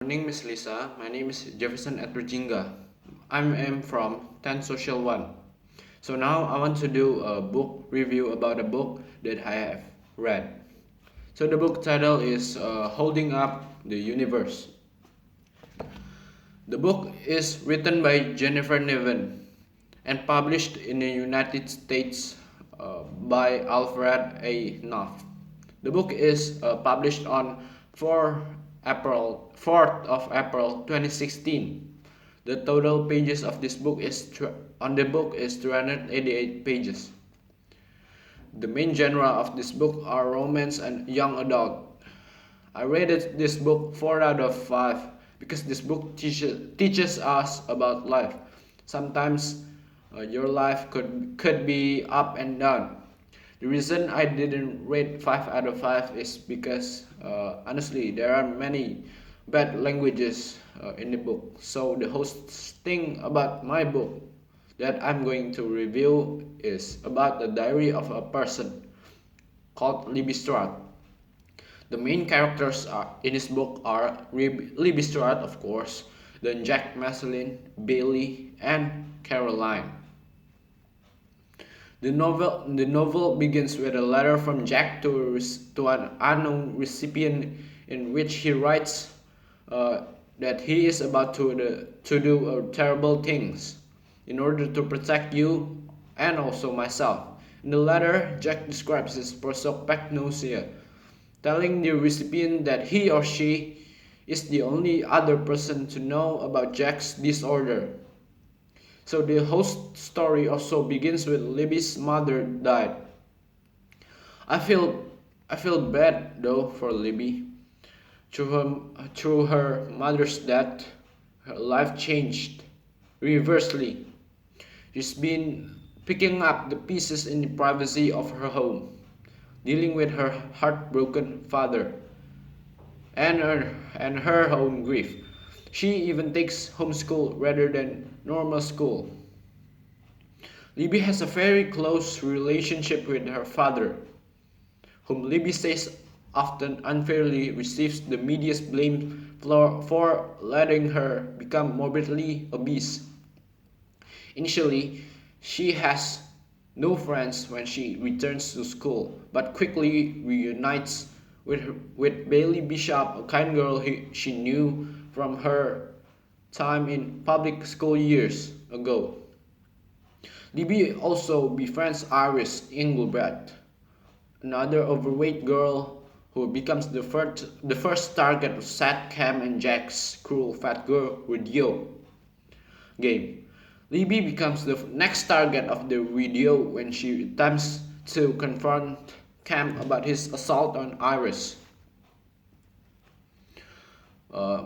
Morning, Miss Lisa. My name is Jefferson Edward. I'm from 10 Social 1. So now I want to do a book review about a book that I have read. So the book title is Holding Up the Universe. The book is written by Jennifer Niven and published in the United States by Alfred A. Knopf. The book is published on 4th of April 2016. The total pages of this book on the book is 388 pages. The main genre of this book are romance and young adult. I rated this book 4 out of 5 because this book teaches us about life. Sometimes your life could be up and down. The reason I didn't rate 5 out of 5 is because honestly there are many bad languages in the book. So the host thing about my book that I'm going to review is about the diary of a person called Libby Stuart. The main characters in this book are Libby Stuart, of course, then Jack Maslin, Bailey, and Caroline. The novel begins with a letter from Jack to an unknown recipient in which he writes that he is about to do terrible things in order to protect you and also myself. In the letter, Jack describes his prosopagnosia, telling the recipient that he or she is the only other person to know about Jack's disorder. So the host story also begins with Libby's mother died. I feel I feel bad though for Libby. Through her mother's death, her life changed reversely. She's been picking up the pieces in the privacy of her home, dealing with her heartbroken father and her own grief. She even takes homeschool rather than normal school. Libby has a very close relationship with her father, whom Libby says often unfairly receives the media's blame for letting her become morbidly obese. Initially, she has no friends when she returns to school, but quickly reunites with Bailey Bishop, a kind girl she knew from her time in public school years ago. Libby also befriends Iris Engelbrecht, another overweight girl who becomes the first target of Sad Cam and Jack's cruel fat girl radio game. Libby becomes the next target of the radio when she attempts to confront Cam about his assault on Iris.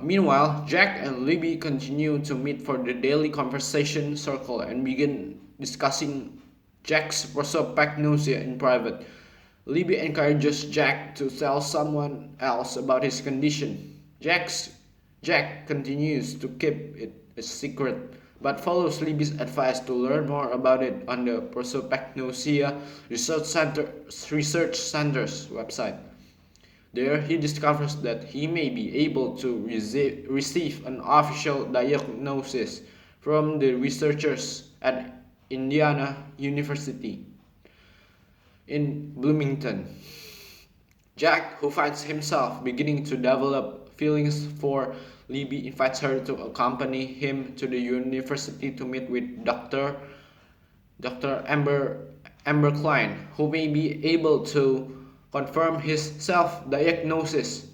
Meanwhile, Jack and Libby continue to meet for the daily conversation circle and begin discussing Jack's prosopagnosia in private. Libby encourages Jack to tell someone else about his condition. Jack continues to keep it a secret, but follows Libby's advice to learn more about it on the Prosopagnosia Research Center's website. There, he discovers that he may be able to receive an official diagnosis from the researchers at Indiana University in Bloomington. Jack, who finds himself beginning to develop feelings for Libby, invites her to accompany him to the university to meet with Dr. Amber Klein, who may be able to confirm his self-diagnosis.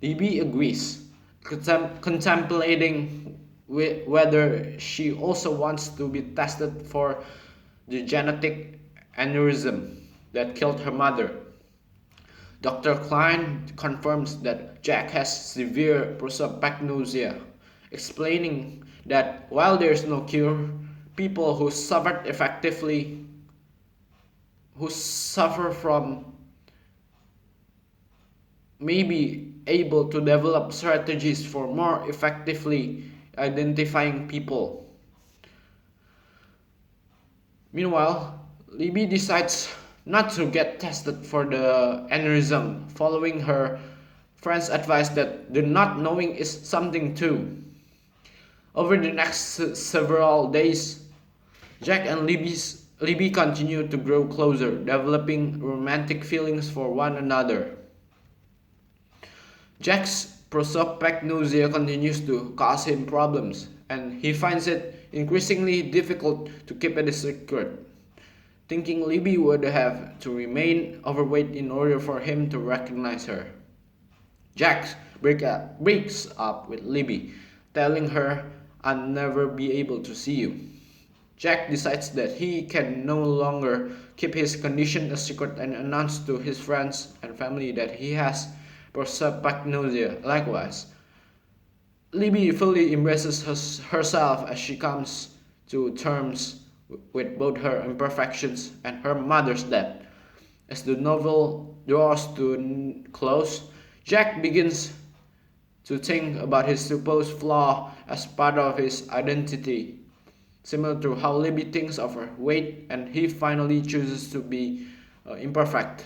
Libby agrees, contemplating whether she also wants to be tested for the genetic aneurysm that killed her mother. Dr. Klein confirms that Jack has severe prosopagnosia, explaining that while there is no cure, people who suffer from may be able to develop strategies for more effectively identifying people. Meanwhile, Libby decides not to get tested for the aneurysm following her Friends advise that the not knowing is something too. Over the next several days, Jack and Libby continue to grow closer, developing romantic feelings for one another. Jack's prosopagnosia continues to cause him problems, and he finds it increasingly difficult to keep it a secret, thinking Libby would have to remain overweight in order for him to recognize her. Jack breaks up with Libby, telling her, "I'll never be able to see you." Jack decides that he can no longer keep his condition a secret and announces to his friends and family that he has prosopagnosia. Likewise, Libby fully embraces herself as she comes to terms with both her imperfections and her mother's death. As the novel draws to a close, Jack begins to think about his supposed flaw as part of his identity, similar to how Libby thinks of her weight, and he finally chooses to be imperfect,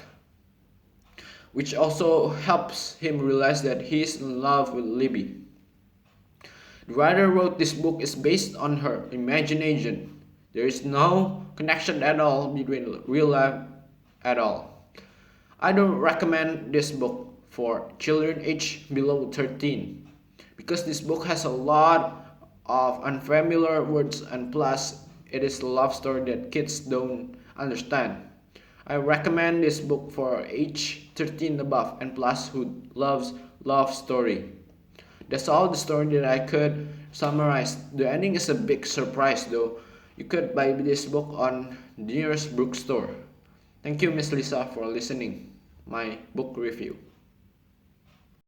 which also helps him realize that he is in love with Libby. The writer wrote this book is based on her imagination. There is no connection at all between real life at all. I don't recommend this book for children aged below 13 because this book has a lot of unfamiliar words, and plus it is a love story that kids don't understand. I recommend this book for age 13 above and plus who loves love story. That's all the story that I could summarize. The ending is a big surprise though. You could buy this book on the nearest bookstore. Thank you, Miss Lisa, for listening my book review.